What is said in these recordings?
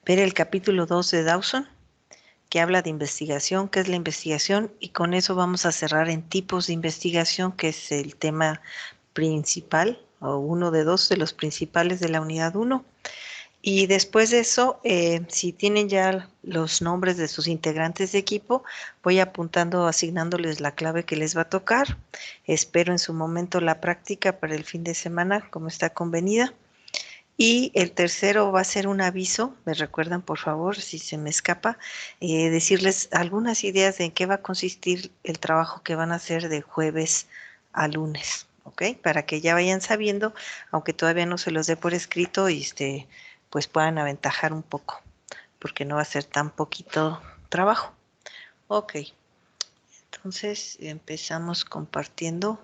ver el capítulo 2 de Dawson, que habla de investigación, qué es la investigación, y con eso vamos a cerrar en tipos de investigación, que es el tema principal, o uno de dos de los principales de la unidad 1. Y después de eso, si tienen ya los nombres de sus integrantes de equipo, voy apuntando, asignándoles la clave que les va a tocar. Espero en su momento la práctica para el fin de semana, como está convenida. Y el tercero va a ser un aviso, me recuerdan por favor si se me escapa, decirles algunas ideas de en qué va a consistir el trabajo que van a hacer de jueves a lunes, ¿ok? Para que ya vayan sabiendo, aunque todavía no se los dé por escrito, y pues puedan aventajar un poco, porque no va a ser tan poquito trabajo. Ok, entonces empezamos compartiendo.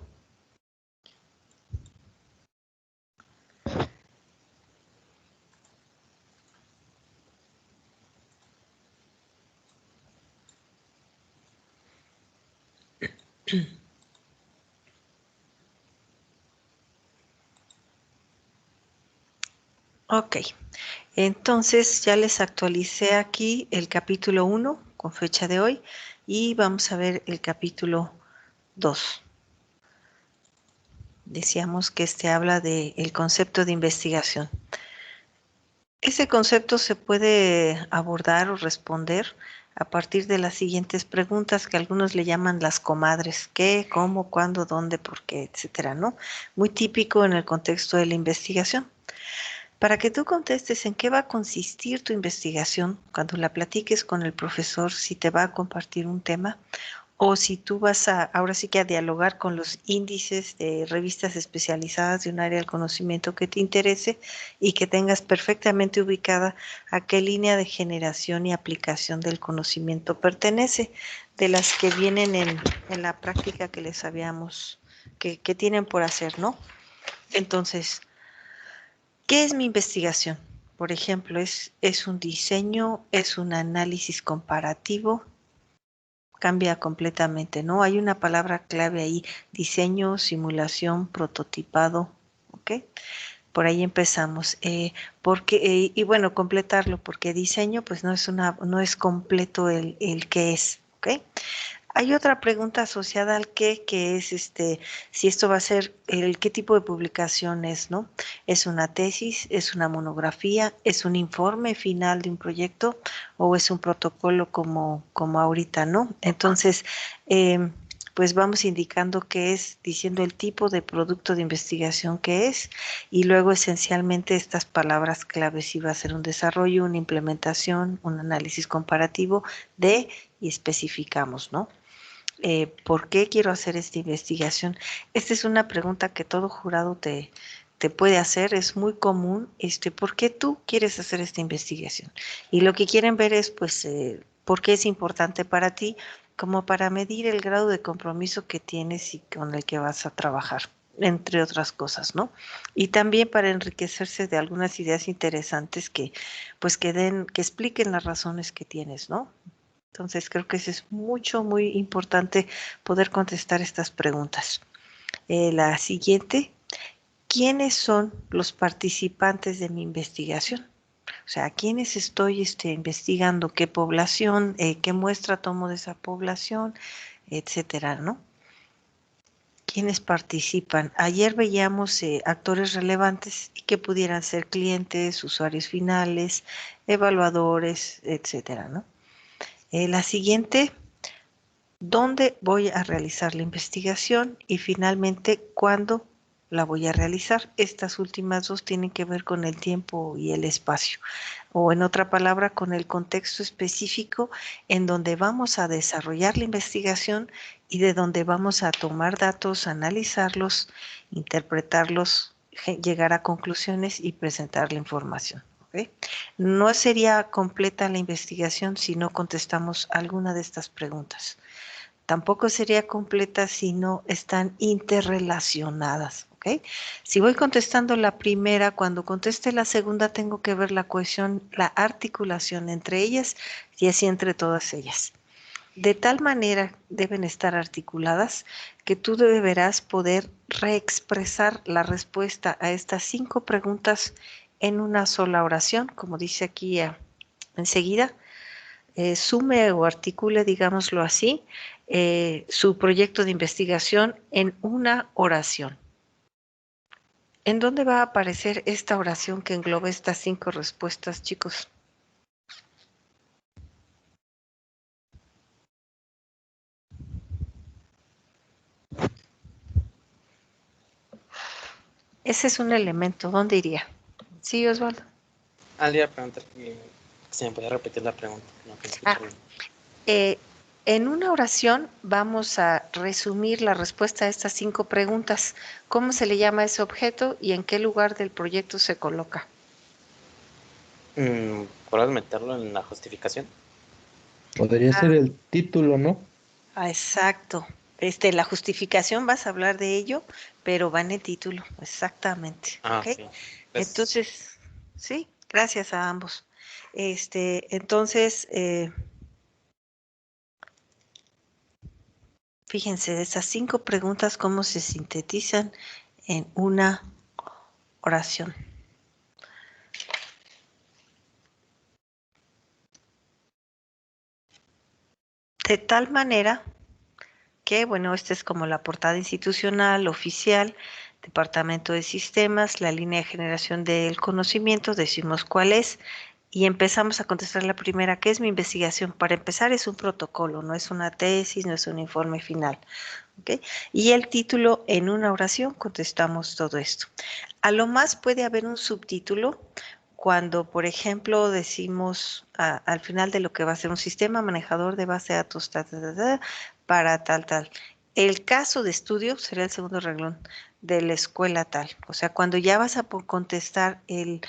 Ok, entonces ya les actualicé aquí el capítulo 1 con fecha de hoy y vamos a ver el capítulo 2. Decíamos que habla del concepto de investigación. Ese concepto se puede abordar o responder a partir de las siguientes preguntas que algunos le llaman las comadres: ¿qué, cómo, cuándo, dónde, por qué, etcétera, ¿no? Muy típico en el contexto de la investigación. Para que tú contestes en qué va a consistir tu investigación, cuando la platiques con el profesor, si te va a compartir un tema, o si tú vas ahora sí que a dialogar con los índices de revistas especializadas de un área del conocimiento que te interese y que tengas perfectamente ubicada a qué línea de generación y aplicación del conocimiento pertenece, de las que vienen en la práctica que les habíamos, que tienen por hacer, ¿no? Entonces, ¿qué es mi investigación? Por ejemplo, es un diseño, es un análisis comparativo, cambia completamente, ¿no? Hay una palabra clave ahí: diseño, simulación, prototipado, ¿ok? Por ahí empezamos. Y bueno, completarlo, porque diseño, pues no es completo el qué es, ¿ok? Hay otra pregunta asociada al que es si esto va a ser qué tipo de publicación es, ¿no? ¿Es una tesis, es una monografía, es un informe final de un proyecto o es un protocolo como ahorita, ¿no? Entonces, pues vamos indicando qué es, diciendo el tipo de producto de investigación que es, y luego esencialmente estas palabras claves: si va a ser un desarrollo, una implementación, un análisis comparativo de, y especificamos, ¿no? ¿Por qué quiero hacer esta investigación? Esta es una pregunta que todo jurado te puede hacer, es muy común. ¿Por qué tú quieres hacer esta investigación? Y lo que quieren ver es, pues, por qué es importante para ti, como para medir el grado de compromiso que tienes y con el que vas a trabajar, entre otras cosas, ¿no? Y también para enriquecerse de algunas ideas interesantes pues, que expliquen las razones que tienes, ¿no? Entonces creo que eso es muy importante, poder contestar estas preguntas. La siguiente: ¿quiénes son los participantes de mi investigación? O sea, ¿a quiénes estoy investigando? ¿Qué población? ¿Qué muestra tomo de esa población? Etcétera, ¿no? ¿Quiénes participan? Ayer veíamos actores relevantes y que pudieran ser clientes, usuarios finales, evaluadores, etcétera, ¿no? La siguiente: ¿dónde voy a realizar la investigación? Y finalmente, ¿cuándo la voy a realizar? Estas últimas dos tienen que ver con el tiempo y el espacio, o en otra palabra, con el contexto específico en donde vamos a desarrollar la investigación y de donde vamos a tomar datos, analizarlos, interpretarlos, llegar a conclusiones y presentar la información. ¿Ok? No sería completa la investigación si no contestamos alguna de estas preguntas. Tampoco sería completa si no están interrelacionadas, ¿ok? Si voy contestando la primera, cuando conteste la segunda tengo que ver la cohesión, la articulación entre ellas y así entre todas ellas. De tal manera deben estar articuladas que tú deberás poder reexpresar la respuesta a estas 5 preguntas en una sola oración, como dice aquí enseguida. Sume o articule, digámoslo así, su proyecto de investigación en una oración. ¿En dónde va a aparecer esta oración que engloba estas 5 respuestas, chicos? Ese es un elemento. ¿Dónde iría? Sí, Osvaldo. Le iba a preguntar que se me podía repetir la pregunta. No te escuché bien. En una oración vamos a resumir la respuesta a estas 5 preguntas. ¿Cómo se le llama ese objeto y en qué lugar del proyecto se coloca? ¿Puedes meterlo en la justificación? Podría ser el título, ¿no? Exacto. La justificación vas a hablar de ello, pero va en el título, exactamente. ¿Ok? Ok. Pues, Entonces, sí, gracias a ambos. Entonces, fíjense, de esas 5 preguntas, cómo se sintetizan en una oración. De tal manera que, bueno, esta es como la portada institucional, oficial, Departamento de Sistemas, la línea de generación del conocimiento, decimos cuál es, y empezamos a contestar la primera, ¿qué es mi investigación? Para empezar es un protocolo, no es una tesis, no es un informe final. ¿Okay? Y el título, en una oración contestamos todo esto. A lo más puede haber un subtítulo cuando, por ejemplo, decimos al final de lo que va a ser un sistema manejador de base de datos para tal. El caso de estudio será el segundo renglón de la escuela tal. O sea, cuando ya vas a contestar el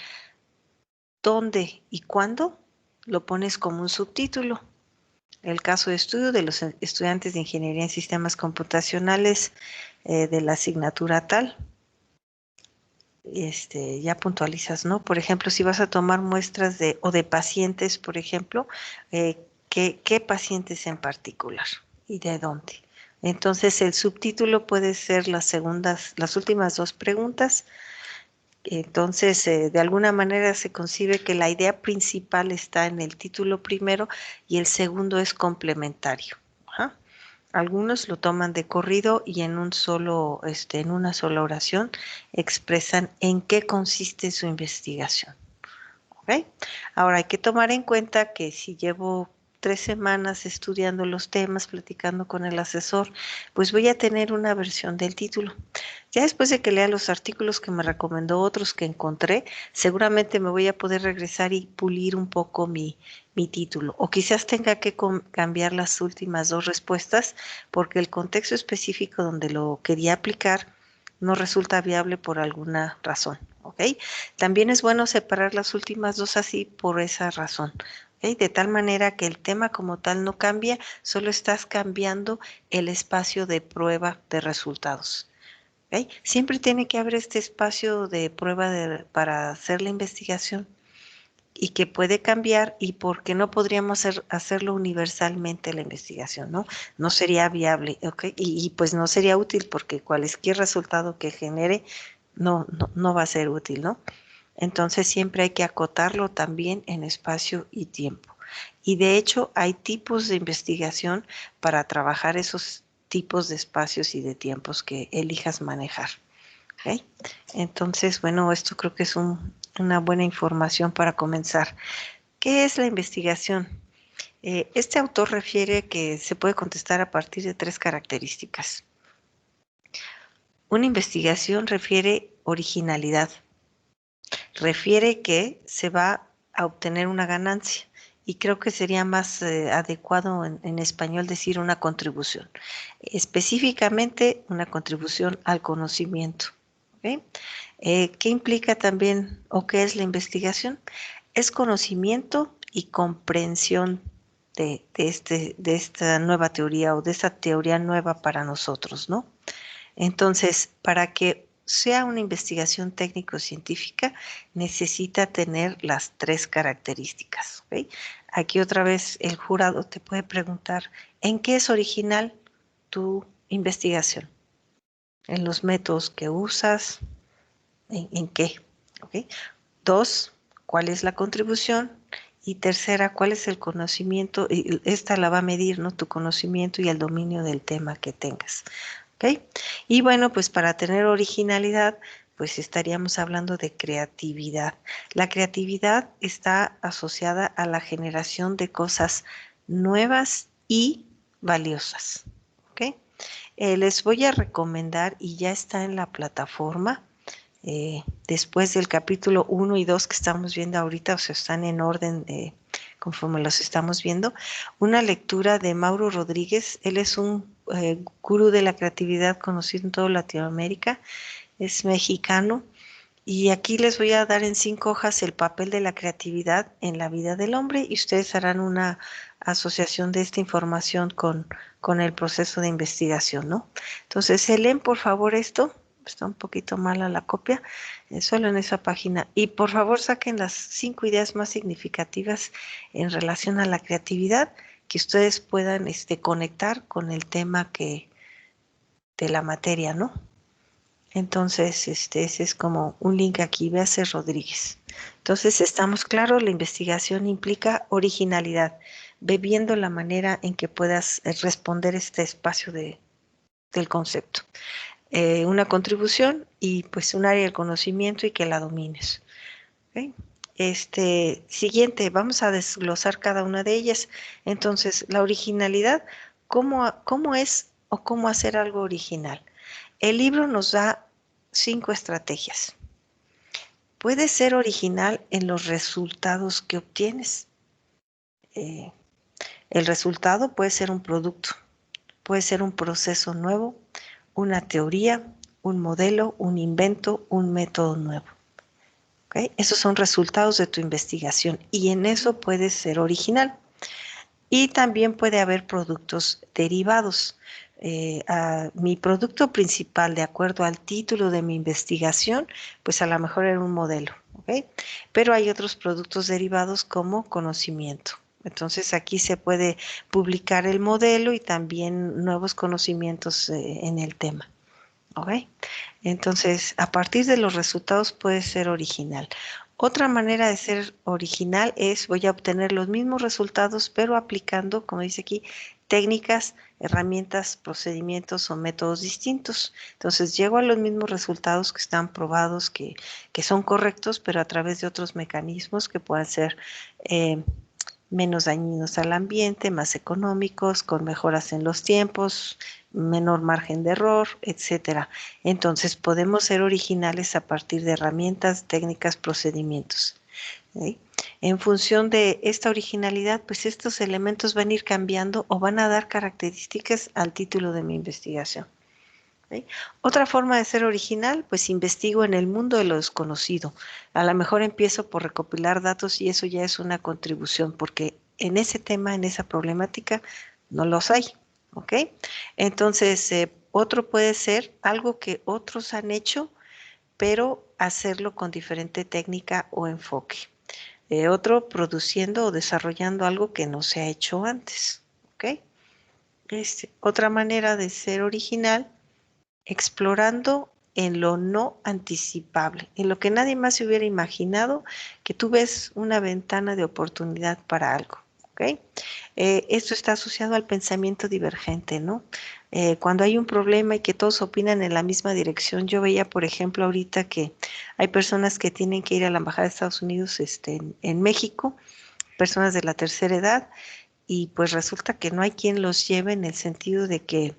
dónde y cuándo, lo pones como un subtítulo. El caso de estudio de los estudiantes de Ingeniería en Sistemas Computacionales de la asignatura tal. Ya puntualizas, ¿no? Por ejemplo, si vas a tomar muestras de pacientes, por ejemplo, ¿qué pacientes en particular y de dónde? Entonces, el subtítulo puede ser las últimas 2 preguntas. Entonces, de alguna manera se concibe que la idea principal está en el título primero y el segundo es complementario. Ajá. Algunos lo toman de corrido y en una sola oración expresan en qué consiste su investigación. ¿Ok? Ahora hay que tomar en cuenta que si llevo 3 semanas estudiando los temas, platicando con el asesor, pues voy a tener una versión del título. Ya después de que lea los artículos que me recomendó, otros que encontré, seguramente me voy a poder regresar y pulir un poco mi título. O quizás tenga que cambiar las últimas 2 respuestas porque el contexto específico donde lo quería aplicar no resulta viable por alguna razón. ¿Ok? También es bueno separar las últimas 2 así por esa razón. ¿Ok? De tal manera que el tema como tal no cambia, solo estás cambiando el espacio de prueba de resultados. ¿Okay? Siempre tiene que haber este espacio de prueba para hacer la investigación y que puede cambiar y porque no podríamos hacerlo universalmente la investigación, ¿no? No sería viable, ¿ok? Y pues no sería útil porque cualquier resultado que genere no va a ser útil, ¿no? Entonces siempre hay que acotarlo también en espacio y tiempo. Y de hecho hay tipos de investigación para trabajar esos tipos de espacios y de tiempos que elijas manejar. ¿Okay? Entonces, bueno, esto creo que es una buena información para comenzar. ¿Qué es la investigación? Este autor refiere que se puede contestar a partir de 3 características. Una investigación refiere originalidad, refiere que se va a obtener una ganancia y creo que sería más adecuado en español decir una contribución, específicamente una contribución al conocimiento. ¿Okay? ¿Qué implica también o qué es la investigación? Es conocimiento y comprensión de esta nueva teoría o de esta teoría nueva para nosotros, ¿no? Entonces, para que sea una investigación técnico-científica, necesita tener las 3 características. ¿Okay? Aquí otra vez el jurado te puede preguntar, ¿en qué es original tu investigación? ¿En los métodos que usas? ¿En qué? ¿Okay? 2, ¿cuál es la contribución? Y tercera, ¿cuál es el conocimiento? Y esta la va a medir, ¿no? Tu conocimiento y el dominio del tema que tengas. ¿Ok? Y bueno, pues para tener originalidad, pues estaríamos hablando de creatividad. La creatividad está asociada a la generación de cosas nuevas y valiosas. ¿Ok? Les voy a recomendar, y ya está en la plataforma, después del capítulo 1 y 2 que estamos viendo ahorita, o sea, están en orden conforme los estamos viendo, una lectura de Mauro Rodríguez. Él es un gurú de la creatividad conocido en toda Latinoamérica, es mexicano, y aquí les voy a dar en 5 hojas el papel de la creatividad en la vida del hombre, y ustedes harán una asociación de esta información con el proceso de investigación, ¿no? Entonces, se leen por favor esto. Está un poquito mala la copia, solo en esa página. Y por favor saquen las 5 ideas más significativas en relación a la creatividad que ustedes puedan conectar con el tema de la materia, ¿no? Entonces, ese es como un link aquí, véase Rodríguez. Entonces, estamos claros, la investigación implica originalidad, bebiendo la manera en que puedas responder este espacio del concepto. Una contribución y pues un área del conocimiento y que la domines. ¿Okay? Siguiente, vamos a desglosar cada una de ellas. Entonces, la originalidad, ¿cómo es o cómo hacer algo original? El libro nos da 5 estrategias. Puedes ser original en los resultados que obtienes. El resultado puede ser un producto, puede ser un proceso nuevo, una teoría, un modelo, un invento, un método nuevo. ¿Okay? Esos son resultados de tu investigación y en eso puedes ser original. Y también puede haber productos derivados. Mi producto principal, de acuerdo al título de mi investigación, pues a lo mejor era un modelo, ¿ok? Pero hay otros productos derivados como conocimiento. Entonces aquí se puede publicar el modelo y también nuevos conocimientos en el tema. ¿Ok? Entonces, a partir de los resultados puede ser original. Otra manera de ser original es, voy a obtener los mismos resultados, pero aplicando, como dice aquí, técnicas, herramientas, procedimientos o métodos distintos. Entonces, llego a los mismos resultados que están probados, que son correctos, pero a través de otros mecanismos que puedan ser menos dañinos al ambiente, más económicos, con mejoras en los tiempos, menor margen de error, etcétera. Entonces podemos ser originales a partir de herramientas, técnicas, procedimientos. ¿Sí? En función de esta originalidad, pues estos elementos van a ir cambiando o van a dar características al título de mi investigación. ¿Sí? Otra forma de ser original, pues investigo en el mundo de lo desconocido. A lo mejor empiezo por recopilar datos y eso ya es una contribución, porque en ese tema, en esa problemática, no los hay. ¿Ok? Entonces, otro puede ser algo que otros han hecho, pero hacerlo con diferente técnica o enfoque. Otro produciendo o desarrollando algo que no se ha hecho antes. ¿Ok? Otra manera de ser original, explorando en lo no anticipable, en lo que nadie más se hubiera imaginado, que tú ves una ventana de oportunidad para algo. ¿Okay? Esto está asociado al pensamiento divergente, ¿no? Cuando hay un problema y que todos opinan en la misma dirección, yo veía, por ejemplo, ahorita que hay personas que tienen que ir a la Embajada de Estados Unidos en México, personas de la tercera edad, y pues resulta que no hay quien los lleve en el sentido de que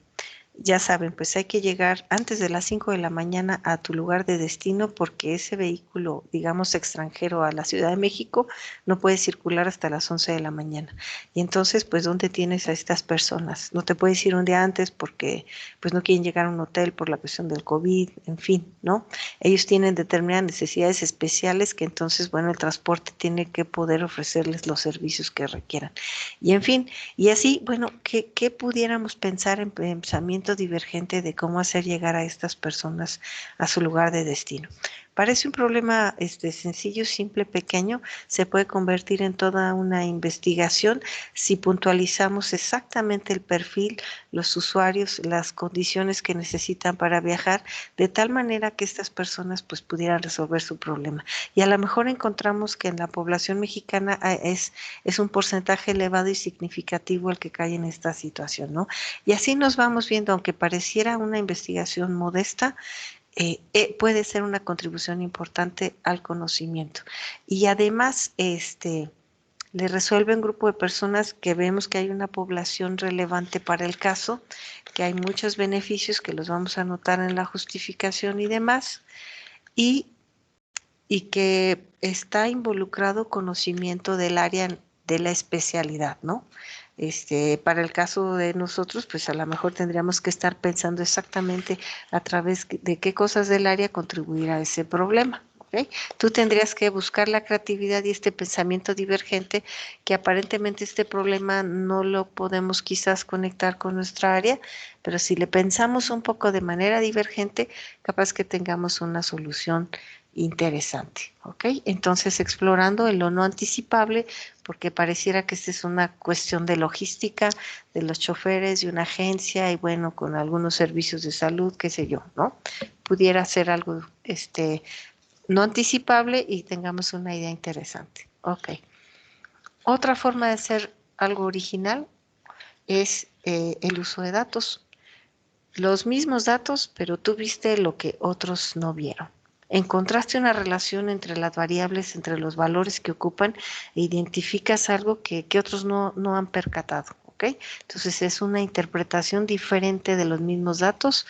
ya saben, pues hay que llegar antes de las 5 de la mañana a tu lugar de destino porque ese vehículo, digamos, extranjero a la Ciudad de México no puede circular hasta las 11 de la mañana. Y entonces, pues, ¿dónde tienes a estas personas? No te puedes ir un día antes porque, pues, no quieren llegar a un hotel por la cuestión del COVID, en fin, ¿no? Ellos tienen determinadas necesidades especiales que entonces, bueno, el transporte tiene que poder ofrecerles los servicios que requieran. Y en fin, y así, bueno, ¿qué pudiéramos pensar en pensamiento divergente de cómo hacer llegar a estas personas a su lugar de destino? Parece un problema sencillo, simple, pequeño, se puede convertir en toda una investigación si puntualizamos exactamente el perfil, los usuarios, las condiciones que necesitan para viajar, de tal manera que estas personas pues pudieran resolver su problema. Y a lo mejor encontramos que en la población mexicana es un porcentaje elevado y significativo el que cae en esta situación, ¿no? Y así nos vamos viendo, aunque pareciera una investigación modesta, puede ser una contribución importante al conocimiento. Y además, le resuelve un grupo de personas que vemos que hay una población relevante para el caso, que hay muchos beneficios que los vamos a anotar en la justificación y demás, y, y que está involucrado conocimiento del área de la especialidad, ¿no? Para el caso de nosotros, pues a lo mejor tendríamos que estar pensando exactamente a través de qué cosas del área contribuir a ese problema. ¿Ok? Tú tendrías que buscar la creatividad y este pensamiento divergente, que aparentemente este problema no lo podemos quizás conectar con nuestra área, pero si le pensamos un poco de manera divergente, capaz que tengamos una solución interesante. ¿Ok? Entonces, explorando en lo no anticipable, porque pareciera que esta es una cuestión de logística, de los choferes, de una agencia y bueno, con algunos servicios de salud, qué sé yo, ¿no? Pudiera ser algo no anticipable y tengamos una idea interesante. Ok. Otra forma de hacer algo original es el uso de datos. Los mismos datos, pero tú viste lo que otros no vieron. Encontraste una relación entre las variables, entre los valores que ocupan e identificas algo que otros no han percatado. ¿Ok? Entonces es una interpretación diferente de los mismos datos,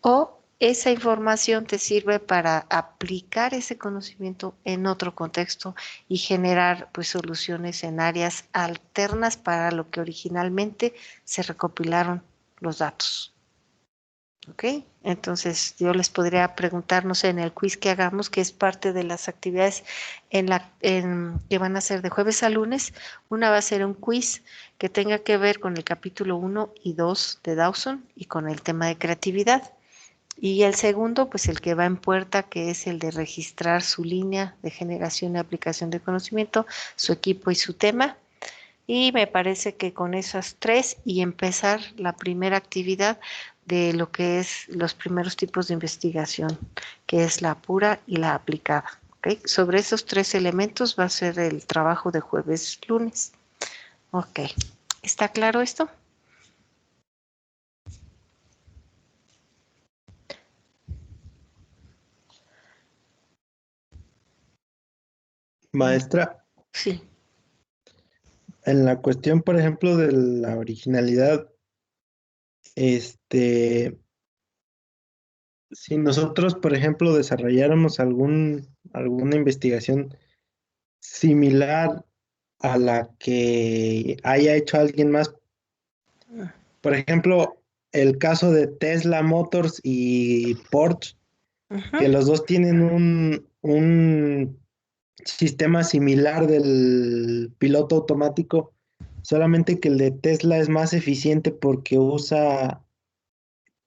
o esa información te sirve para aplicar ese conocimiento en otro contexto y generar pues soluciones en áreas alternas para lo que originalmente se recopilaron los datos. ¿Ok? Entonces yo les podría preguntar, no sé, en el quiz que hagamos, que es parte de las actividades que van a ser de jueves a lunes, una va a ser un quiz que tenga que ver con el capítulo 1 y 2 de Dawson y con el tema de creatividad. Y el segundo, pues el que va en puerta, que es el de registrar su línea de generación y aplicación de conocimiento, su equipo y su tema. Y me parece que con esas tres y empezar la primera actividad de lo que es los primeros tipos de investigación, que es la pura y la aplicada. ¿Okay? Sobre esos tres elementos va a ser el trabajo de jueves, lunes. Ok, ¿está claro esto? Maestra, Sí. en la cuestión, por ejemplo, de la originalidad, este, si nosotros, por ejemplo, desarrolláramos alguna investigación similar a la que haya hecho alguien más, por ejemplo, el caso de Tesla Motors y Porsche, Ujú. que los dos tienen un sistema similar del piloto automático, solamente que el de Tesla es más eficiente porque usa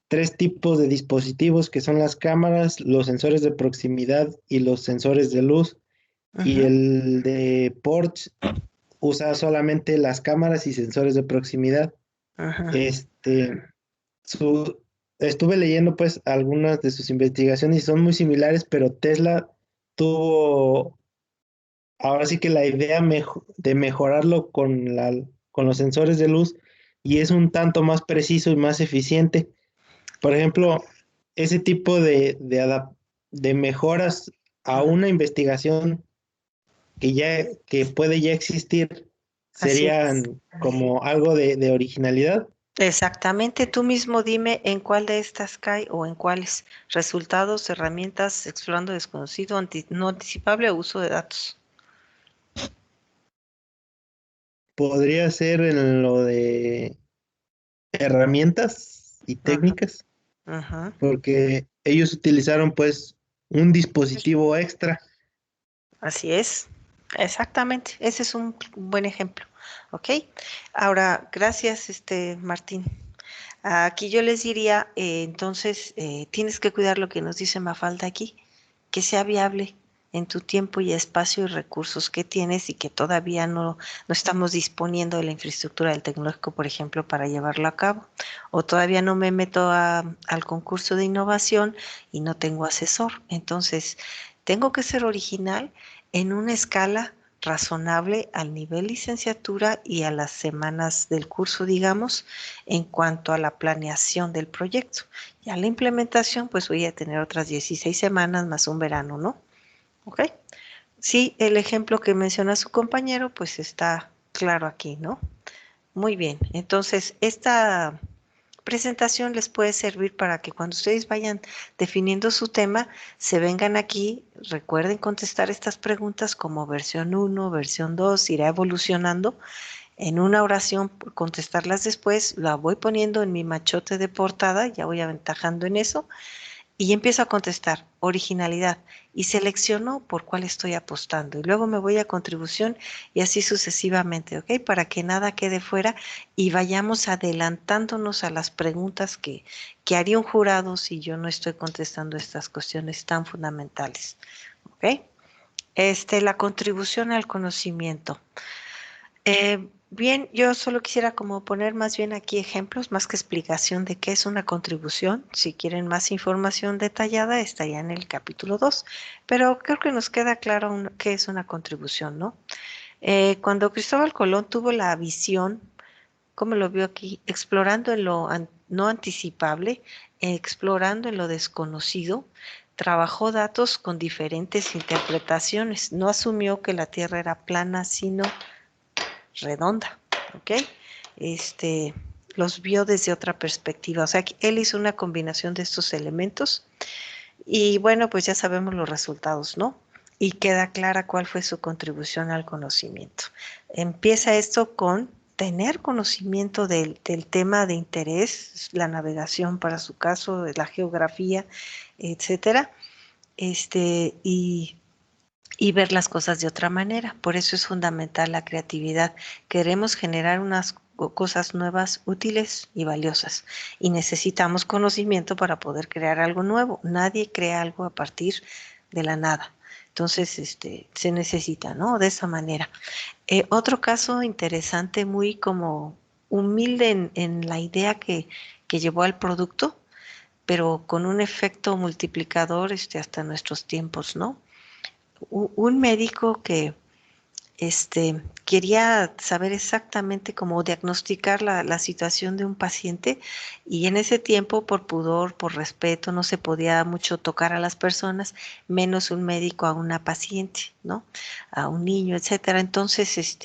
tres tipos de dispositivos que son las cámaras, los sensores de proximidad y los sensores de luz. Y Ujú. el de Porsche usa solamente las cámaras y sensores de proximidad. Ujú. Este, su, estuve leyendo pues algunas de sus investigaciones y son muy similares, pero Tesla tuvo ahora sí que la idea de mejorarlo con los sensores de luz y es un tanto más preciso y más eficiente. Por ejemplo, ese tipo de mejoras a una investigación que puede ya existir Así es. serían como algo de originalidad. Exactamente, tú mismo dime en cuál de estas cae o en cuáles resultados, herramientas, explorando desconocido, no anticipable o uso de datos. Podría ser en lo de herramientas y Ujú. técnicas, Ujú. porque ellos utilizaron pues un dispositivo extra. Así es, exactamente, ese es un buen ejemplo. ¿Ok? Ahora, gracias, Martín. Aquí yo les diría, entonces, tienes que cuidar lo que nos dice Mafalda aquí. que sea viable en tu tiempo y espacio y recursos que tienes y que todavía no estamos disponiendo de la infraestructura del tecnológico, por ejemplo, para llevarlo a cabo. O todavía no me meto al concurso de innovación y no tengo asesor. Entonces, tengo que ser original en una escala razonable al nivel licenciatura y a las semanas del curso, digamos, en cuanto a la planeación del proyecto. Ya la implementación, pues voy a tener otras 16 semanas más un verano, ¿no? ¿Ok? Sí, el ejemplo que menciona su compañero, pues está claro aquí, ¿no? Muy bien, entonces esta presentación les puede servir para que cuando ustedes vayan definiendo su tema, se vengan aquí, recuerden contestar estas preguntas como versión 1, versión 2, irá evolucionando. En una oración, contestarlas después, la voy poniendo en mi machote de portada, ya voy aventajando en eso, y empiezo a contestar originalidad y selecciono por cuál estoy apostando. Y luego me voy a contribución y así sucesivamente, ¿ok? Para que nada quede fuera y vayamos adelantándonos a las preguntas que haría un jurado si yo no estoy contestando estas cuestiones tan fundamentales, ¿ok? La contribución al conocimiento. Bien, yo solo quisiera como poner más bien aquí ejemplos, más que explicación de qué es una contribución. Si quieren más información detallada, estaría en el capítulo 2, pero creo que nos queda claro qué es una contribución, ¿no? Cuando Cristóbal Colón tuvo la visión, como lo vio aquí, explorando en lo no anticipable, explorando en lo desconocido, trabajó datos con diferentes interpretaciones. No asumió que la Tierra era plana, sino redonda, ¿ok? Los vio desde otra perspectiva. O sea, él hizo una combinación de estos elementos y bueno, pues ya sabemos los resultados, ¿no? Y queda clara cuál fue su contribución al conocimiento. Empieza esto con tener conocimiento del tema de interés, la navegación para su caso, la geografía, etcétera, y ver las cosas de otra manera. Por eso es fundamental la creatividad. Queremos generar unas cosas nuevas, útiles y valiosas. Y necesitamos conocimiento para poder crear algo nuevo. Nadie crea algo a partir de la nada. Entonces, se necesita, ¿no? De esa manera. Otro caso interesante, muy como humilde en la idea que llevó al producto, pero con un efecto multiplicador hasta nuestros tiempos, ¿no? Un médico que quería saber exactamente cómo diagnosticar la situación de un paciente y en ese tiempo por pudor, por respeto, no se podía mucho tocar a las personas, menos un médico a una paciente, ¿no? A un niño, etcétera. Entonces,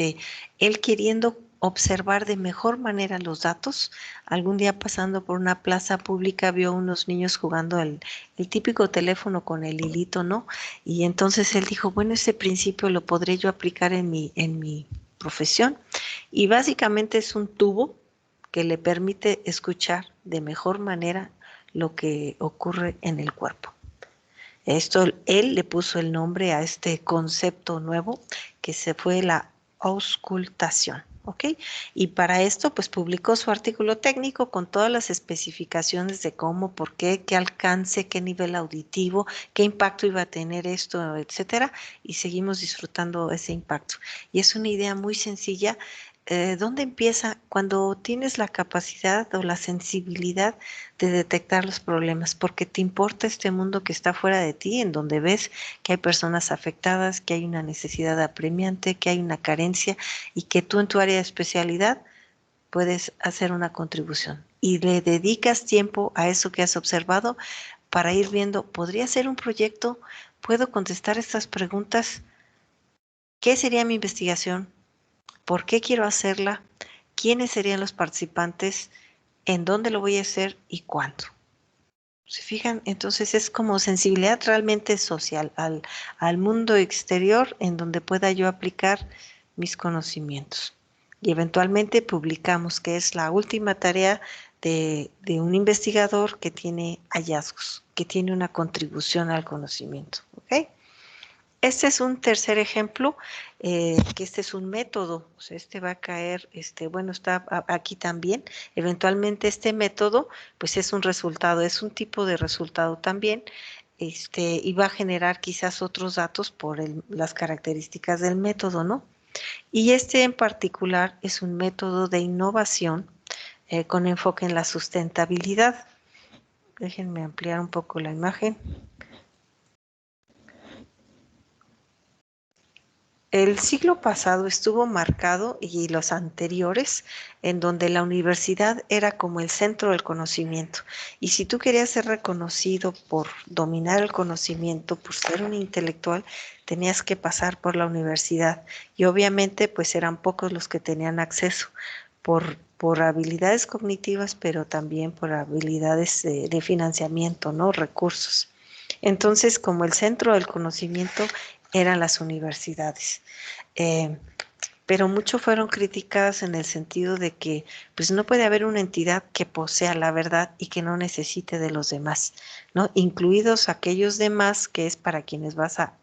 él queriendo observar de mejor manera los datos, algún día pasando por una plaza pública vio unos niños jugando el típico teléfono con el hilito, ¿no? Y entonces él dijo, bueno, ese principio lo podré yo aplicar en mi profesión. Y básicamente es un tubo que le permite escuchar de mejor manera lo que ocurre en el cuerpo. Esto, él le puso el nombre a este concepto nuevo que se fue la auscultación. ¿Ok? Y para esto, pues publicó su artículo técnico con todas las especificaciones de cómo, por qué alcance, qué nivel auditivo, qué impacto iba a tener esto, etcétera, y seguimos disfrutando ese impacto. Y es una idea muy sencilla. ¿Dónde empieza? Cuando tienes la capacidad o la sensibilidad de detectar los problemas, porque te importa este mundo que está fuera de ti, en donde ves que hay personas afectadas, que hay una necesidad apremiante, que hay una carencia y que tú en tu área de especialidad puedes hacer una contribución. Y le dedicas tiempo a eso que has observado para ir viendo, ¿podría ser un proyecto? ¿Puedo contestar estas preguntas? ¿Qué sería mi investigación? ¿Por qué quiero hacerla? ¿Quiénes serían los participantes? ¿En dónde lo voy a hacer y cuándo? ¿Se fijan? Entonces es como sensibilidad realmente social al mundo exterior en donde pueda yo aplicar mis conocimientos. Y eventualmente publicamos, que es la última tarea de un investigador que tiene hallazgos, que tiene una contribución al conocimiento. ¿Ok? Este es un tercer ejemplo, que este es un método, o sea, este va a caer, bueno, está aquí también. Eventualmente este método, pues es un resultado, es un tipo de resultado también, y va a generar quizás otros datos por las características del método, ¿no? Y este en particular es un método de innovación con enfoque en la sustentabilidad. Déjenme ampliar un poco la imagen. El siglo pasado estuvo marcado, y los anteriores, en donde la universidad era como el centro del conocimiento. Y si tú querías ser reconocido por dominar el conocimiento, por ser un intelectual, tenías que pasar por la universidad. Y obviamente, pues eran pocos los que tenían acceso por habilidades cognitivas, pero también por habilidades de financiamiento, ¿no? Recursos. Entonces, como el centro del conocimiento eran las universidades. Eh, pero mucho fueron criticadas en el sentido de que pues no puede haber una entidad que posea la verdad y que no necesite de los demás, ¿no? Incluidos aquellos demás que es para quienes vas a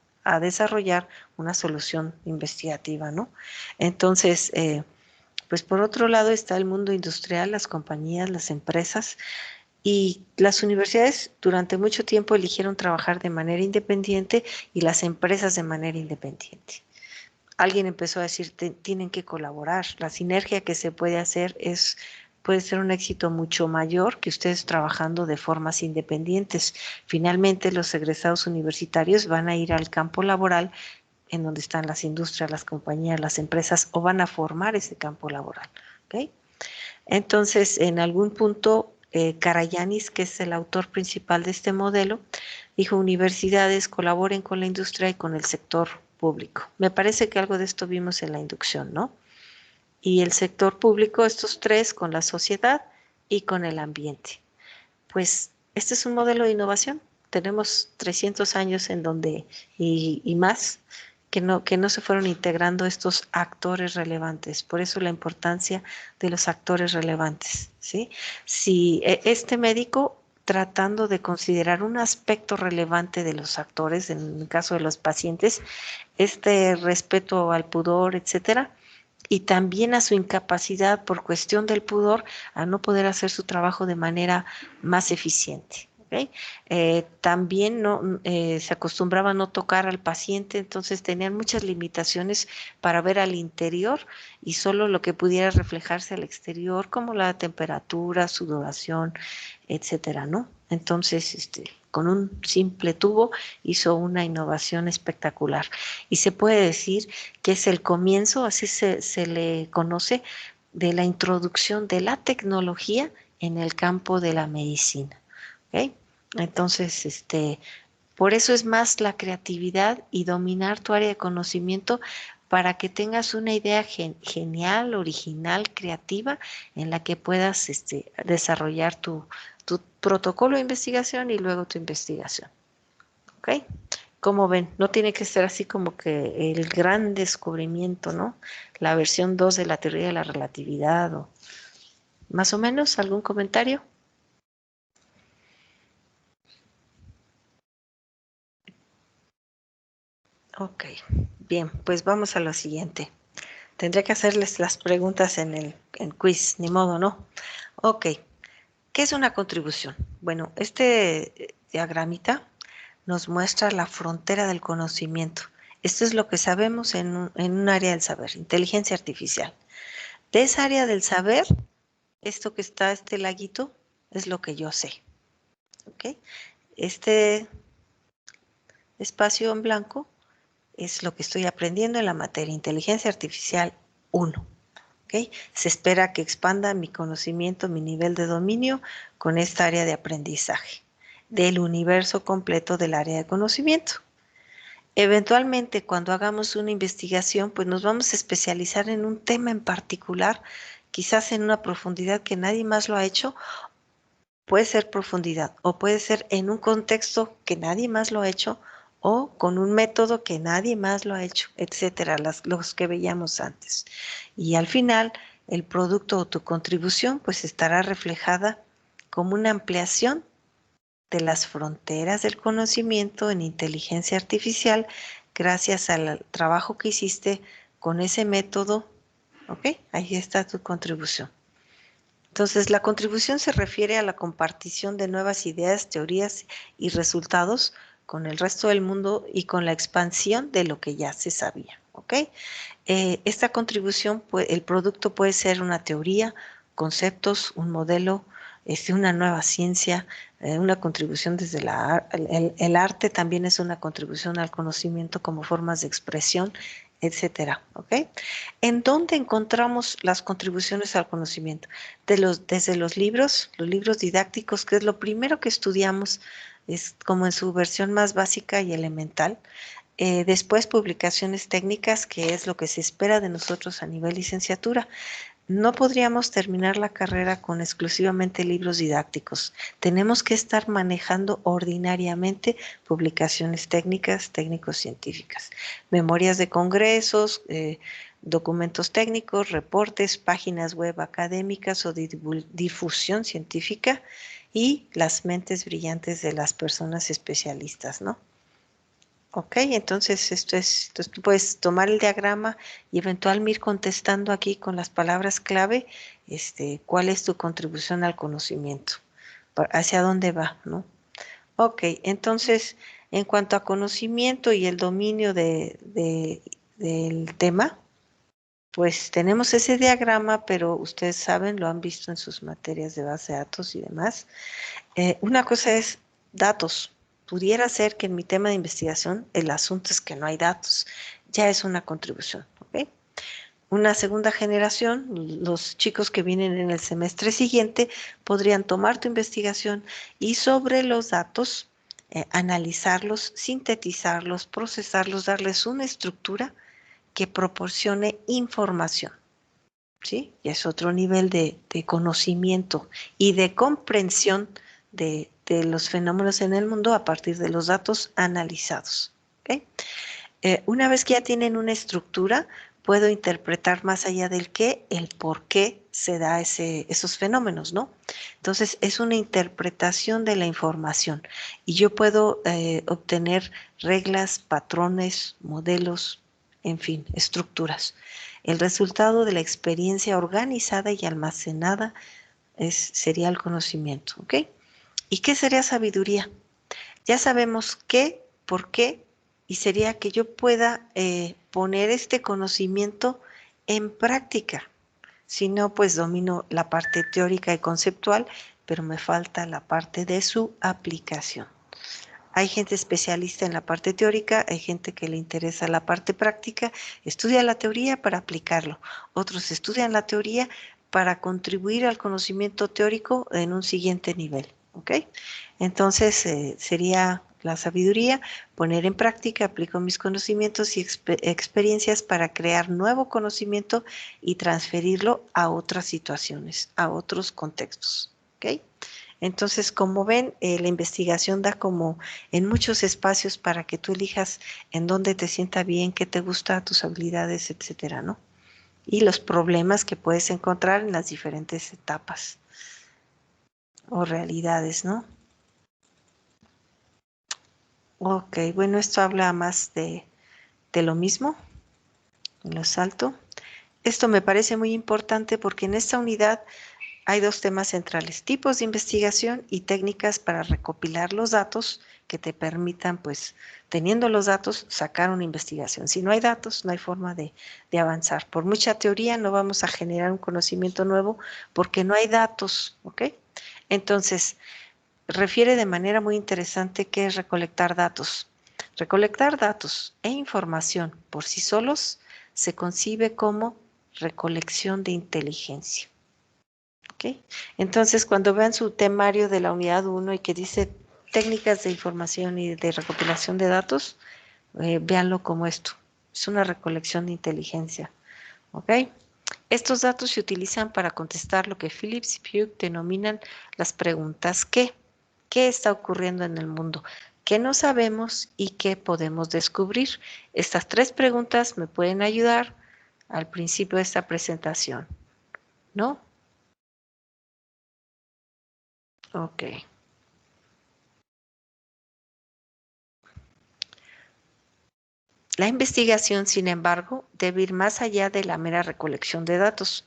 desarrollar una solución investigativa, ¿no? Entonces, pues por otro lado está el mundo industrial, las compañías, las empresas, y las universidades durante mucho tiempo eligieron trabajar de manera independiente y las empresas de manera independiente. Alguien empezó a decir, tienen que colaborar. La sinergia que se puede hacer puede ser un éxito mucho mayor que ustedes trabajando de formas independientes. Finalmente, los egresados universitarios van a ir al campo laboral en donde están las industrias, las compañías, las empresas, o van a formar ese campo laboral. ¿Okay? Entonces, en algún punto, Karayanis, que es el autor principal de este modelo, dijo: universidades, colaboren con la industria y con el sector público. Me parece que algo de esto vimos en la inducción, ¿no? Y el sector público, estos tres, con la sociedad y con el ambiente. Pues este es un modelo de innovación. Tenemos 300 años en donde, y más, que no se fueron integrando estos actores relevantes. Por eso la importancia de los actores relevantes, ¿sí? Si este médico, tratando de considerar un aspecto relevante de los actores, en el caso de los pacientes, este respeto al pudor, etcétera, y también a su incapacidad por cuestión del pudor a no poder hacer su trabajo de manera más eficiente. ¿Okay? También no, se acostumbraba a no tocar al paciente, entonces tenían muchas limitaciones para ver al interior y solo lo que pudiera reflejarse al exterior, como la temperatura, sudoración, etcétera, ¿no? Entonces, con un simple tubo hizo una innovación espectacular. Y se puede decir que es el comienzo, así se le conoce, de la introducción de la tecnología en el campo de la medicina. ¿Okay? Entonces, por eso es más la creatividad y dominar tu área de conocimiento para que tengas una idea genial, original, creativa, en la que puedas desarrollar tu protocolo de investigación y luego tu investigación. ¿Ok? Como ven, no tiene que ser así como que el gran descubrimiento, ¿no? La versión 2 de la teoría de la relatividad o más o menos. ¿Algún comentario? Ok, bien, pues vamos a lo siguiente. Tendré que hacerles las preguntas en el quiz, ni modo, ¿no? Ok, ¿qué es una contribución? Bueno, este diagramita nos muestra la frontera del conocimiento. Esto es lo que sabemos en un área del saber, inteligencia artificial. De esa área del saber, esto que está, este laguito, es lo que yo sé. ¿Ok? Este espacio en blanco es lo que estoy aprendiendo en la materia inteligencia artificial 1. ¿Okay? Se espera que expanda mi conocimiento, mi nivel de dominio con esta área de aprendizaje del universo completo del área de conocimiento. Eventualmente, cuando hagamos una investigación, pues nos vamos a especializar en un tema en particular, quizás en una profundidad que nadie más lo ha hecho. Puede ser profundidad o puede ser en un contexto que nadie más lo ha hecho o con un método que nadie más lo ha hecho, etcétera, los que veíamos antes. Y al final, el producto o tu contribución pues estará reflejada como una ampliación de las fronteras del conocimiento en inteligencia artificial gracias al trabajo que hiciste con ese método. ¿Ok? Ahí está tu contribución. Entonces, la contribución se refiere a la compartición de nuevas ideas, teorías y resultados con el resto del mundo y con la expansión de lo que ya se sabía, ¿ok? Esta contribución, el producto puede ser una teoría, conceptos, un modelo, una nueva ciencia, una contribución desde el arte también es una contribución al conocimiento como formas de expresión, etcétera, ¿ok? ¿En dónde encontramos las contribuciones al conocimiento? Desde los libros didácticos, que es lo primero que estudiamos, es como en su versión más básica y elemental. Después, publicaciones técnicas, que es lo que se espera de nosotros a nivel licenciatura. No podríamos terminar la carrera con exclusivamente libros didácticos. Tenemos que estar manejando ordinariamente publicaciones técnicas, técnico-científicas, memorias de congresos, documentos técnicos, reportes, páginas web académicas o de difusión científica y las mentes brillantes de las personas especialistas, ¿no? Ok, entonces entonces tú puedes tomar el diagrama y eventualmente ir contestando aquí con las palabras clave, cuál es tu contribución al conocimiento, hacia dónde va, ¿no? Ok, entonces, en cuanto a conocimiento y el dominio del tema, pues tenemos ese diagrama, pero ustedes saben, lo han visto en sus materias de base de datos y demás. Una cosa es datos. Pudiera ser que en mi tema de investigación el asunto es que no hay datos. Ya es una contribución, ¿ok? Una segunda generación, los chicos que vienen en el semestre siguiente, podrían tomar tu investigación y sobre los datos, analizarlos, sintetizarlos, procesarlos, darles una estructura que proporcione información, ¿sí? Y es otro nivel de conocimiento y de comprensión de los fenómenos en el mundo a partir de los datos analizados, ¿ok? Una vez que ya tienen una estructura, puedo interpretar más allá del qué, el por qué se da esos fenómenos, ¿no? Entonces, es una interpretación de la información y yo puedo obtener reglas, patrones, modelos, en fin, estructuras. El resultado de la experiencia organizada y almacenada sería el conocimiento, ¿ok? ¿Y qué sería sabiduría? Ya sabemos qué, por qué, y sería que yo pueda poner este conocimiento en práctica. Si no, pues domino la parte teórica y conceptual, pero me falta la parte de su aplicación. Hay gente especialista en la parte teórica, hay gente que le interesa la parte práctica, estudia la teoría para aplicarlo. Otros estudian la teoría para contribuir al conocimiento teórico en un siguiente nivel, ¿ok? Entonces, sería la sabiduría, poner en práctica, aplico mis conocimientos y experiencias para crear nuevo conocimiento y transferirlo a otras situaciones, a otros contextos, ¿ok? Entonces, como ven, la investigación da como en muchos espacios para que tú elijas en dónde te sienta bien, qué te gusta, tus habilidades, etcétera, ¿no? Y los problemas que puedes encontrar en las diferentes etapas o realidades, ¿no? Ok, bueno, esto habla más de lo mismo, lo salto. Esto me parece muy importante porque en esta unidad hay dos temas centrales, tipos de investigación y técnicas para recopilar los datos que te permitan, pues, teniendo los datos, sacar una investigación. Si no hay datos, no hay forma de avanzar. Por mucha teoría no vamos a generar un conocimiento nuevo porque no hay datos, ¿ok? Entonces, refiere de manera muy interesante qué es recolectar datos. Recolectar datos e información por sí solos se concibe como recolección de inteligencia. ¿Okay? Entonces, cuando vean su temario de la unidad 1 y que dice técnicas de información y de recopilación de datos, véanlo como esto. Es una recolección de inteligencia. ¿Ok? Estos datos se utilizan para contestar lo que Phillips y Pugh denominan las preguntas ¿qué? ¿Qué está ocurriendo en el mundo? ¿Qué no sabemos y qué podemos descubrir? Estas tres preguntas me pueden ayudar al principio de esta presentación, ¿no? Ok. La investigación, sin embargo, debe ir más allá de la mera recolección de datos.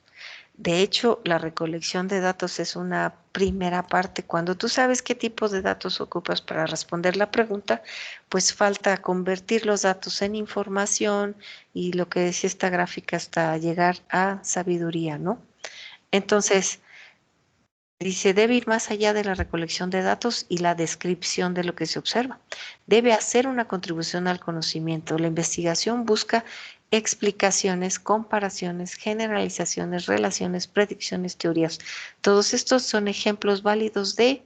De hecho, la recolección de datos es una primera parte. Cuando tú sabes qué tipo de datos ocupas para responder la pregunta, pues falta convertir los datos en información y lo que decía esta gráfica hasta llegar a sabiduría, ¿no? Entonces, dice, debe ir más allá de la recolección de datos y la descripción de lo que se observa. Debe hacer una contribución al conocimiento. La investigación busca explicaciones, comparaciones, generalizaciones, relaciones, predicciones, teorías. Todos estos son ejemplos válidos de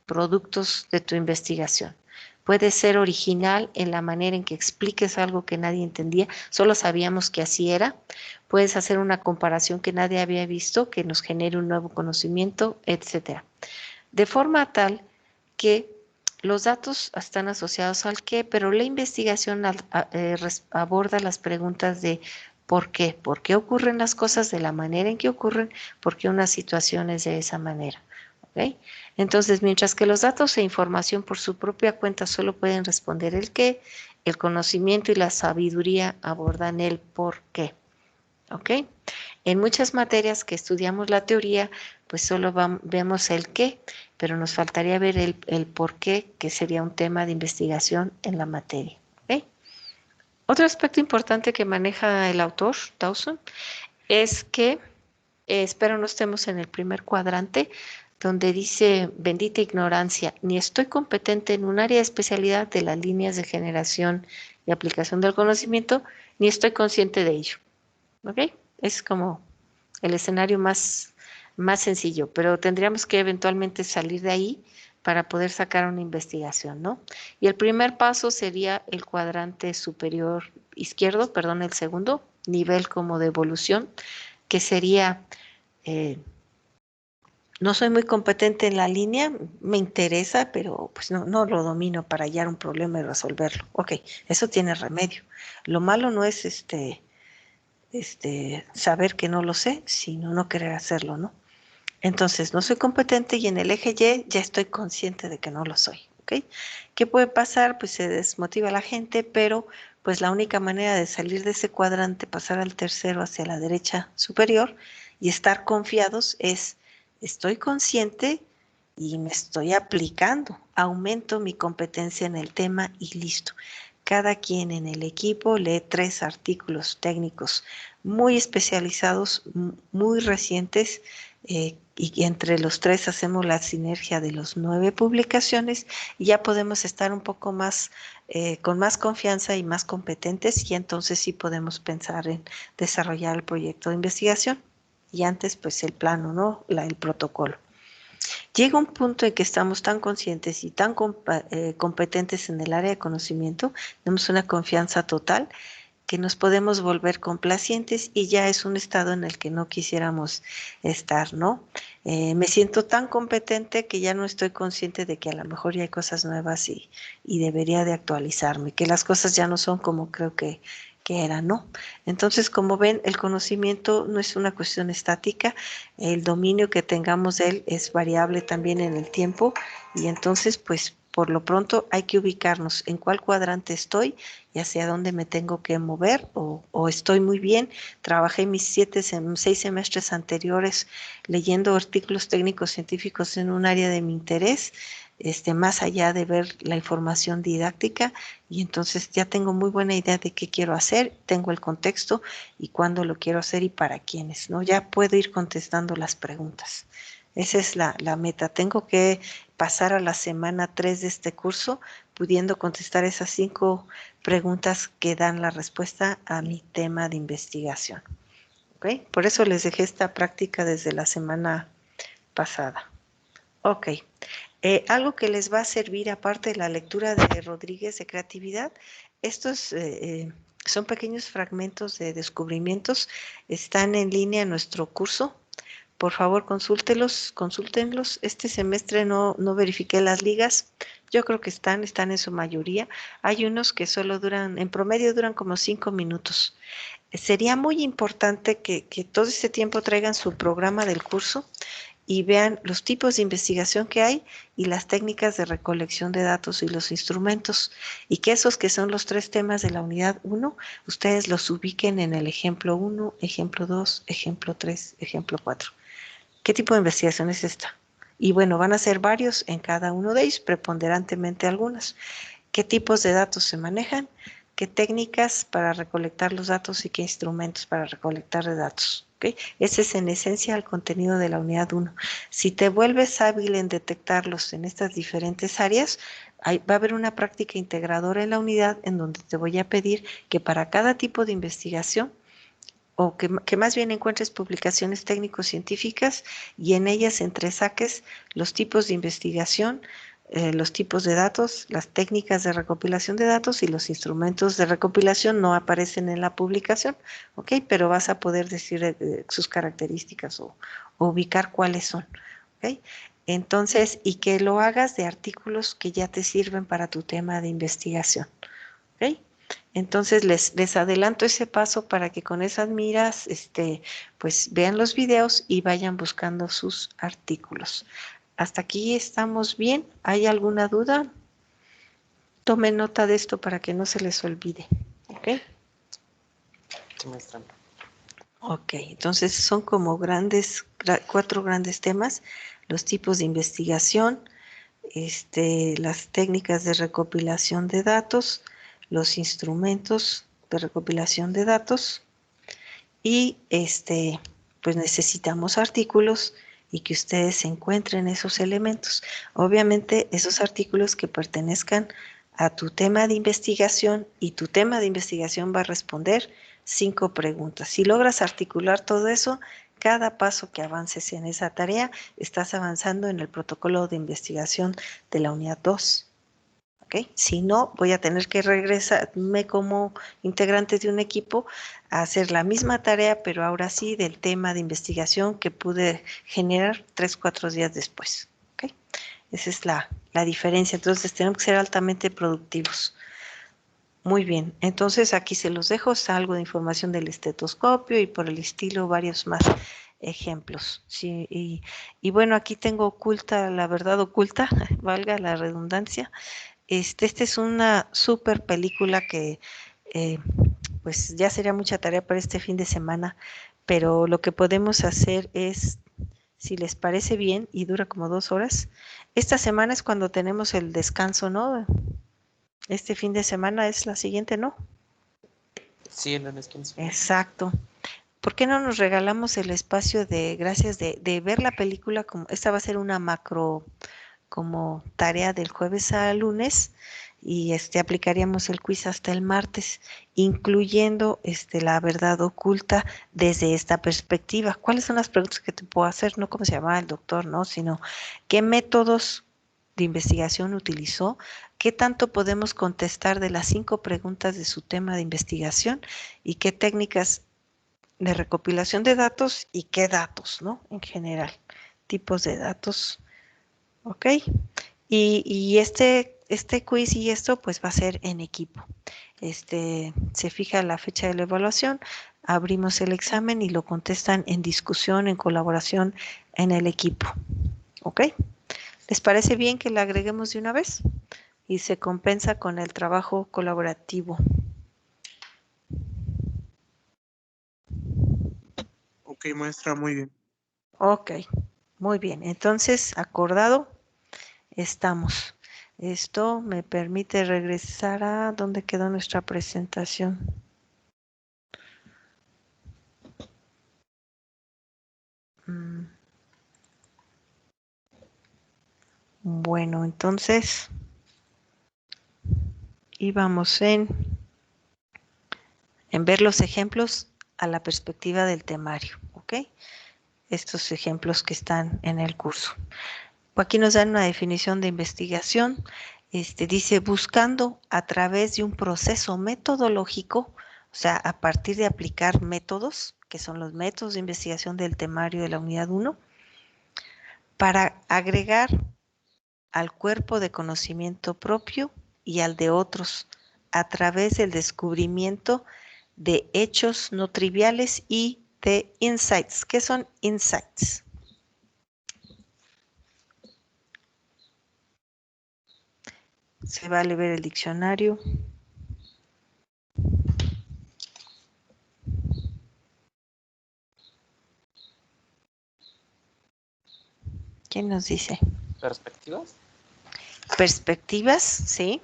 productos de tu investigación. Puede ser original en la manera en que expliques algo que nadie entendía, solo sabíamos que así era. Puedes hacer una comparación que nadie había visto, que nos genere un nuevo conocimiento, etcétera. De forma tal que los datos están asociados al qué, pero la investigación aborda las preguntas de por qué ocurren las cosas de la manera en que ocurren, por qué una situación es de esa manera. ¿Okay? Entonces, mientras que los datos e información por su propia cuenta solo pueden responder el qué, el conocimiento y la sabiduría abordan el por qué. ¿Ok? En muchas materias que estudiamos la teoría, pues solo vemos el qué, pero nos faltaría ver el por qué, que sería un tema de investigación en la materia. ¿Ok? Otro aspecto importante que maneja el autor, Dawson, es que, espero no estemos en el primer cuadrante, donde dice, bendita ignorancia, ni estoy competente en un área de especialidad de las líneas de generación y aplicación del conocimiento, ni estoy consciente de ello. ¿Ok? Es como el escenario más sencillo, pero tendríamos que eventualmente salir de ahí para poder sacar una investigación, ¿no? Y el primer paso sería el cuadrante superior izquierdo, perdón, el segundo, nivel como de evolución, que sería, eh, no soy muy competente en la línea, me interesa, pero pues no lo domino para hallar un problema y resolverlo. Ok, eso tiene remedio. Lo malo no es saber que no lo sé, sino no querer hacerlo, ¿no? Entonces, no soy competente y en el eje Y ya estoy consciente de que no lo soy, ¿ok? ¿Qué puede pasar? Pues se desmotiva la gente, pero pues la única manera de salir de ese cuadrante, pasar al tercero hacia la derecha superior y estar confiados es, estoy consciente y me estoy aplicando, aumento mi competencia en el tema y listo. Cada quien en el equipo lee 3 artículos técnicos muy especializados, muy recientes, y entre los 3 hacemos la sinergia de los 9 publicaciones y ya podemos estar un poco más, con más confianza y más competentes y entonces sí podemos pensar en desarrollar el proyecto de investigación y antes pues el plano, ¿no? El protocolo. Llega un punto en que estamos tan conscientes y tan competentes en el área de conocimiento, tenemos una confianza total que nos podemos volver complacientes y ya es un estado en el que no quisiéramos estar, ¿no? Me siento tan competente que ya no estoy consciente de que a lo mejor ya hay cosas nuevas y debería de actualizarme, que las cosas ya no son como creo que eran, ¿no? Entonces, como ven, el conocimiento no es una cuestión estática, el dominio que tengamos de él es variable también en el tiempo y entonces, pues, por lo pronto hay que ubicarnos en cuál cuadrante estoy y hacia dónde me tengo que mover o estoy muy bien. Trabajé mis 6 semestres anteriores leyendo artículos técnicos científicos en un área de mi interés, más allá de ver la información didáctica y entonces ya tengo muy buena idea de qué quiero hacer, tengo el contexto y cuándo lo quiero hacer y para quiénes, ¿no? Ya puedo ir contestando las preguntas. Esa es la meta. Tengo que pasar a la semana 3 de este curso pudiendo contestar esas 5 preguntas que dan la respuesta a mi tema de investigación. ¿Ok? Por eso les dejé esta práctica desde la semana pasada. Ok. Algo que les va a servir aparte de la lectura de Rodríguez de creatividad, estos son pequeños fragmentos de descubrimientos, están en línea en nuestro curso. Por favor, consúltenlos. Este semestre no verifiqué las ligas. Yo creo que están en su mayoría. Hay unos que solo duran, en promedio duran como 5 minutos. Sería muy importante que todo este tiempo traigan su programa del curso y vean los tipos de investigación que hay y las técnicas de recolección de datos y los instrumentos. Y que esos que son los 3 temas de la unidad 1, ustedes los ubiquen en el ejemplo 1, ejemplo 2, ejemplo 3, ejemplo 4. ¿Qué tipo de investigación es esta? Y bueno, van a ser varios en cada uno de ellos, preponderantemente algunas. ¿Qué tipos de datos se manejan? ¿Qué técnicas para recolectar los datos y qué instrumentos para recolectar de datos? ¿Okay? Ese es en esencia el contenido de la unidad 1. Si te vuelves hábil en detectarlos en estas diferentes áreas, va a haber una práctica integradora en la unidad en donde te voy a pedir que para cada tipo de investigación o que más bien encuentres publicaciones técnico-científicas y en ellas entresaques los tipos de investigación, los tipos de datos, las técnicas de recopilación de datos y los instrumentos de recopilación no aparecen en la publicación, ¿ok? Pero vas a poder decir sus características o ubicar cuáles son, ¿ok? Entonces, y que lo hagas de artículos que ya te sirven para tu tema de investigación, ¿ok? Entonces les adelanto ese paso para que con esas miras pues vean los videos y vayan buscando sus artículos. Hasta aquí estamos bien. ¿Hay alguna duda? Tomen nota de esto para que no se les olvide. ¿Ok? Sí, maestra. Ok, entonces son como 4 grandes temas: los tipos de investigación, las técnicas de recopilación de datos, los instrumentos de recopilación de datos y pues necesitamos artículos y que ustedes encuentren esos elementos. Obviamente esos artículos que pertenezcan a tu tema de investigación y tu tema de investigación va a responder 5 preguntas. Si logras articular todo eso, cada paso que avances en esa tarea, estás avanzando en el protocolo de investigación de la unidad 2. ¿Okay? Si no, voy a tener que regresarme como integrante de un equipo a hacer la misma tarea, pero ahora sí del tema de investigación que pude generar 3, 4 días después. ¿Okay? Esa es la diferencia. Entonces tenemos que ser altamente productivos. Muy bien, entonces aquí se los dejo, está algo de información del estetoscopio y por el estilo varios más ejemplos. Sí, y bueno, aquí tengo oculta, la verdad oculta, valga la redundancia. Esta es una super película que pues ya sería mucha tarea para este fin de semana, pero lo que podemos hacer es, si les parece bien y dura como 2 horas, esta semana es cuando tenemos el descanso, ¿no? Este fin de semana es la siguiente, ¿no? Sí, el lunes 15. Exacto. ¿Por qué no nos regalamos el espacio de, gracias, de ver la película? Como esta va a ser una macro como tarea del jueves a lunes y aplicaríamos el quiz hasta el martes, incluyendo la verdad oculta desde esta perspectiva. ¿Cuáles son las preguntas que te puedo hacer? No cómo se llamaba el doctor, ¿no? Sino qué métodos de investigación utilizó, qué tanto podemos contestar de las 5 preguntas de su tema de investigación y qué técnicas de recopilación de datos y qué datos, ¿no? En general, tipos de datos, ¿ok? Y este quiz y esto pues va a ser en equipo. Se fija la fecha de la evaluación, abrimos el examen y lo contestan en discusión, en colaboración en el equipo, ¿ok? ¿Les parece bien que le agreguemos de una vez? Y se compensa con el trabajo colaborativo. Ok, maestra, muy bien. Ok, muy bien. Entonces, acordado, estamos. Esto me permite regresar a donde quedó nuestra presentación. Bueno, entonces íbamos en ver los ejemplos a la perspectiva del temario, ¿ok? Estos ejemplos que están en el curso. Aquí nos dan una definición de investigación. Dice, buscando a través de un proceso metodológico, o sea, a partir de aplicar métodos, que son los métodos de investigación del temario de la unidad 1, para agregar al cuerpo de conocimiento propio y al de otros, a través del descubrimiento de hechos no triviales y de insights. ¿Qué son insights? Se vale ver el diccionario. ¿Quién nos dice? ¿Perspectivas? Perspectivas, sí.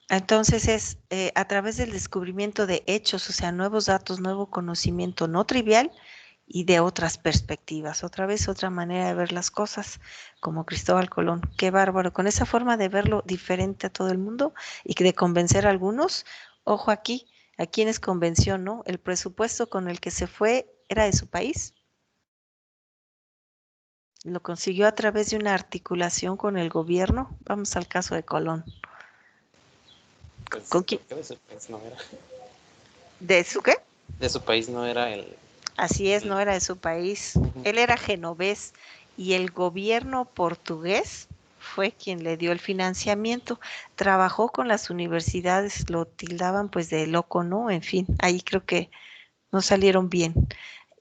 Entonces es a través del descubrimiento de hechos, o sea, nuevos datos, nuevo conocimiento no trivial y de otras perspectivas. Otra vez, otra manera de ver las cosas, como Cristóbal Colón. Qué bárbaro, con esa forma de verlo diferente a todo el mundo y de convencer a algunos. Ojo aquí, ¿a quienes convenció, no? El presupuesto con el que se fue era de su país. Lo consiguió a través de una articulación con el gobierno. Vamos al caso de Colón. Pues ¿Con creo quién? que de su país no era. ¿De su qué? De su país no era Así es, no era de su país. Ujú. Él era genovés y el gobierno portugués fue quien le dio el financiamiento. Trabajó con las universidades, lo tildaban pues de loco, ¿no? En fin, ahí creo que no salieron bien.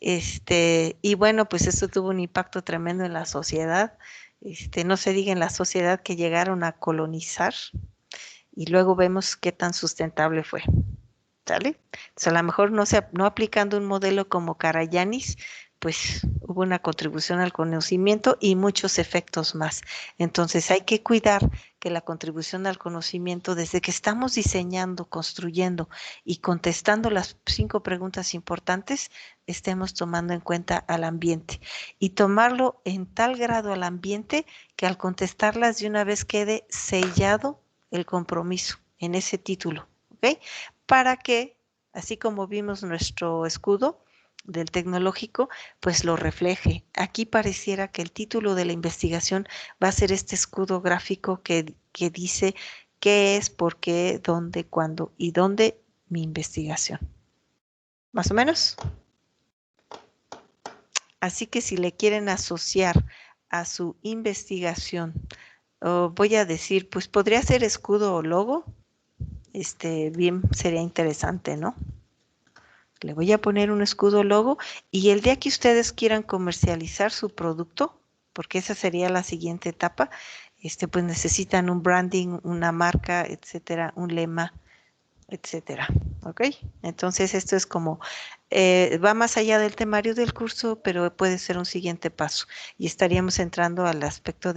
Y bueno, pues esto tuvo un impacto tremendo en la sociedad. No se diga en la sociedad que llegaron a colonizar y luego vemos qué tan sustentable fue. ¿Sale? Entonces, a lo mejor no aplicando un modelo como Carayanis, pues hubo una contribución al conocimiento y muchos efectos más. Entonces hay que cuidar que la contribución al conocimiento, desde que estamos diseñando, construyendo y contestando las 5 preguntas importantes, estemos tomando en cuenta al ambiente y tomarlo en tal grado al ambiente que al contestarlas de una vez quede sellado el compromiso en ese título, ¿ok? Para que, así como vimos nuestro escudo del tecnológico, pues lo refleje. Aquí pareciera que el título de la investigación va a ser este escudo gráfico que dice qué es, por qué, dónde, cuándo y dónde mi investigación. ¿Más o menos? Así que si le quieren asociar a su investigación, voy a decir, pues podría ser escudo o logo, bien sería interesante, ¿no? Le voy a poner un escudo logo y el día que ustedes quieran comercializar su producto, porque esa sería la siguiente etapa, pues necesitan un branding, una marca, etcétera, un lema, etcétera. ¿Ok? Entonces esto es como, va más allá del temario del curso, pero puede ser un siguiente paso y estaríamos entrando al aspecto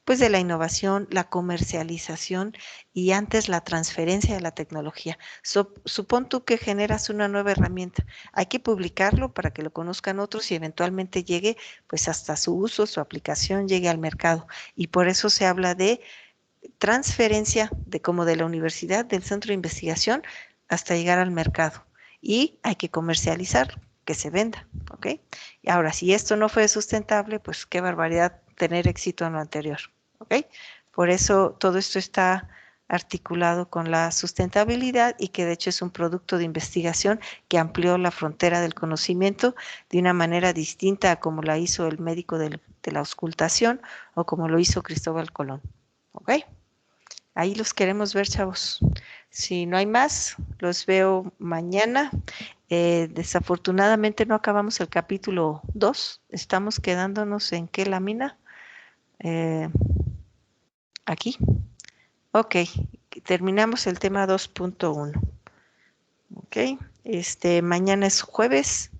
pues de la innovación, la comercialización y antes la transferencia de la tecnología. Supón tú que generas una nueva herramienta, hay que publicarlo para que lo conozcan otros y eventualmente llegue pues hasta su uso, su aplicación llegue al mercado y por eso se habla de transferencia como de la universidad, del centro de investigación, hasta llegar al mercado. Y hay que comercializar, que se venda, ¿ok? Y ahora, si esto no fue sustentable, pues qué barbaridad tener éxito en lo anterior, ¿ok? Por eso todo esto está articulado con la sustentabilidad y que de hecho es un producto de investigación que amplió la frontera del conocimiento de una manera distinta a como la hizo el médico de la auscultación o como lo hizo Cristóbal Colón. ¿Ok? Ahí los queremos ver, chavos. Si no hay más, los veo mañana. Desafortunadamente no acabamos el capítulo 2. Estamos quedándonos en qué lámina. Eh, Aquí. Ok. Terminamos el tema 2.1. Ok. Mañana es jueves.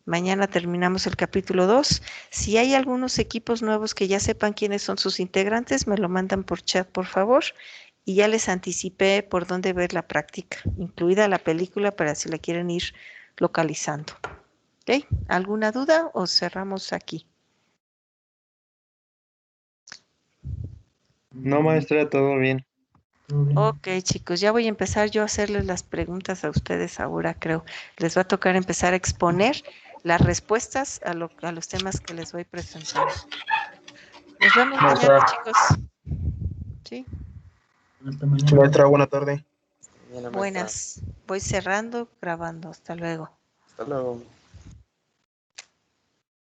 Mañana terminamos el capítulo 2. Si hay algunos equipos nuevos que ya sepan quiénes son sus integrantes, me lo mandan por chat, por favor. Y ya les anticipé por dónde ver la práctica, incluida la película para si la quieren ir localizando. ¿Ok? ¿Alguna duda o cerramos aquí? No, maestra, todo bien. Ok, chicos, ya voy a empezar yo a hacerles las preguntas a ustedes ahora, creo. Les va a tocar empezar a exponer las respuestas a los temas que les voy presentando. Nos vemos mañana, Maestra, chicos. ¿Sí? maestra, buena tarde. Bien, la maestra. Buenas. Voy cerrando, grabando. Hasta luego. Hasta luego.